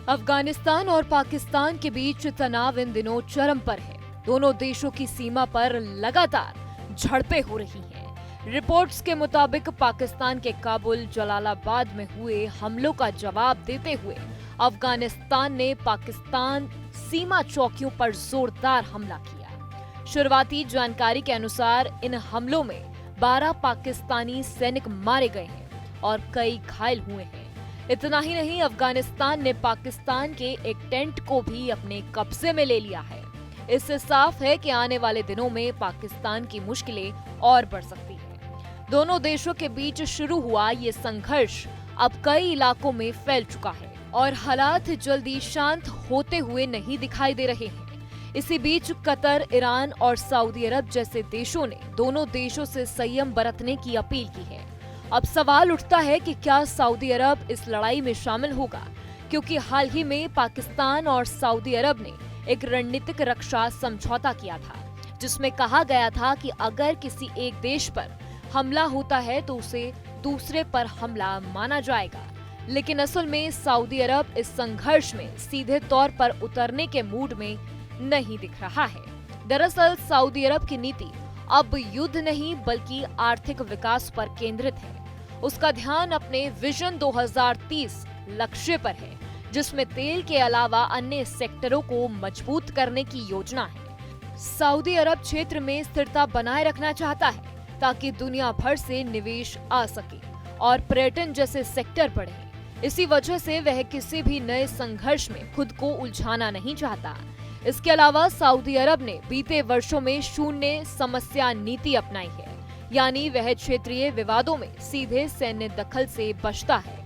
अफगानिस्तान और पाकिस्तान के बीच तनाव इन दिनों चरम पर है। दोनों देशों की सीमा पर लगातार झड़पें हो रही हैं। रिपोर्ट्स के मुताबिक पाकिस्तान के काबुल जलालाबाद में हुए हमलों का जवाब देते हुए अफगानिस्तान ने पाकिस्तान सीमा चौकियों पर जोरदार हमला किया। शुरुआती जानकारी के अनुसार इन हमलों में 12 पाकिस्तानी सैनिक मारे गए हैं और कई घायल हुए हैं। इतना ही नहीं, अफगानिस्तान ने पाकिस्तान के एक टेंट को भी अपने कब्जे में ले लिया है। इससे साफ है कि आने वाले दिनों में पाकिस्तान की मुश्किलें और बढ़ सकती हैं। दोनों देशों के बीच शुरू हुआ ये संघर्ष अब कई इलाकों में फैल चुका है और हालात जल्दी शांत होते हुए नहीं दिखाई दे रहे हैं। इसी बीच कतर, ईरान और सऊदी अरब जैसे देशों ने दोनों देशों से संयम बरतने की अपील की है। अब सवाल उठता है कि क्या सऊदी अरब इस लड़ाई में शामिल होगा, क्योंकि हाल ही में पाकिस्तान और सऊदी अरब ने एक रणनीतिक रक्षा समझौता किया था, जिसमें कहा गया था कि अगर किसी एक देश पर हमला होता है तो उसे दूसरे पर हमला माना जाएगा। लेकिन असल में सऊदी अरब इस संघर्ष में सीधे तौर पर उतरने के मूड में नहीं दिख रहा है। दरअसल सऊदी अरब की नीति अब युद्ध नहीं बल्कि आर्थिक विकास पर केंद्रित है। उसका ध्यान अपने विजन 2030 लक्ष्य पर है, जिसमें तेल के अलावा अन्य सेक्टरों को मजबूत करने की योजना है। सऊदी अरब क्षेत्र में स्थिरता बनाए रखना चाहता है ताकि दुनिया भर से निवेश आ सके और पर्यटन जैसे सेक्टर बढ़े। इसी वजह से वह किसी भी नए संघर्ष में खुद को उलझाना नहीं चाहता। इसके अलावा सऊदी अरब ने बीते वर्षों में शून्य समस्या नीति अपनाई है, यानी वह क्षेत्रीय विवादों में सीधे सैन्य दखल से बचता है।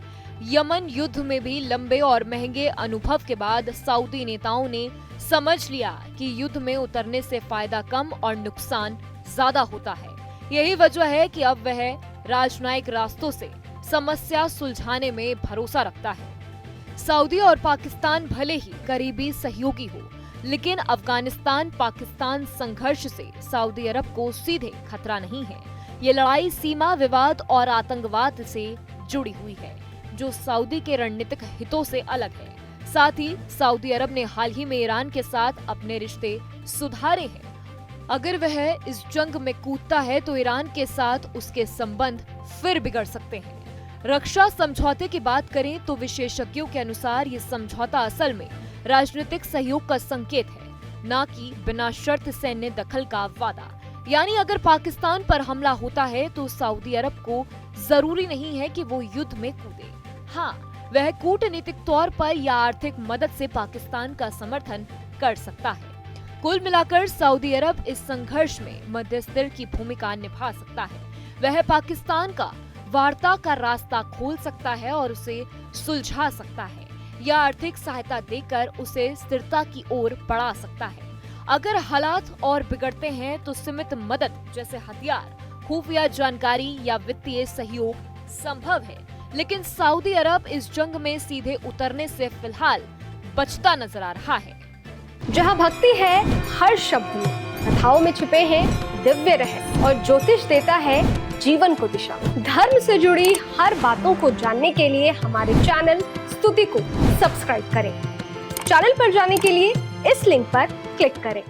यमन युद्ध में भी लंबे और महंगे अनुभव के बाद सऊदी नेताओं ने समझ लिया कि युद्ध में उतरने से फायदा कम और नुकसान ज्यादा होता है। यही वजह है कि अब वह राजनयिक रास्तों से समस्या सुलझाने में भरोसा रखता है। सऊदी और पाकिस्तान भले ही करीबी सहयोगी हो, लेकिन अफगानिस्तान पाकिस्तान संघर्ष से सऊदी अरब को सीधे खतरा नहीं है। ये लड़ाई सीमा विवाद और आतंकवाद से जुड़ी हुई है, जो सऊदी के रणनीतिक हितों से अलग है। साथ ही सऊदी अरब ने हाल ही में ईरान के साथ अपने रिश्ते सुधारे हैं। अगर वह इस जंग में कूदता है तो ईरान के साथ उसके संबंध फिर बिगड़ सकते हैं। रक्षा समझौते की बात करें तो विशेषज्ञों के अनुसार ये समझौता असल में राजनीतिक सहयोग का संकेत है, न कि बिना शर्त सैन्य दखल का वादा। यानी अगर पाकिस्तान पर हमला होता है तो सऊदी अरब को जरूरी नहीं है कि वो युद्ध में कूदे। हाँ, वह कूटनीतिक तौर पर या आर्थिक मदद से पाकिस्तान का समर्थन कर सकता है। कुल मिलाकर सऊदी अरब इस संघर्ष में मध्यस्थ की भूमिका निभा सकता है। वह पाकिस्तान का वार्ता का रास्ता खोल सकता है और उसे सुलझा सकता है, या आर्थिक सहायता देकर उसे स्थिरता की ओर बढ़ा सकता है। अगर हालात और बिगड़ते हैं तो सीमित मदद जैसे हथियार, खुफिया जानकारी या वित्तीय सहयोग संभव है। लेकिन सऊदी अरब इस जंग में सीधे उतरने से फिलहाल बचता नजर आ रहा है। जहां भक्ति है हर शब्द में, कथाओं में छुपे हैं दिव्य रहस्य और ज्योतिष देता है जीवन को दिशा। धर्म से जुड़ी हर बातों को जानने के लिए हमारे चैनल स्तुति को सब्सक्राइब करें। चैनल पर जाने के लिए इस लिंक पर क्लिक करें।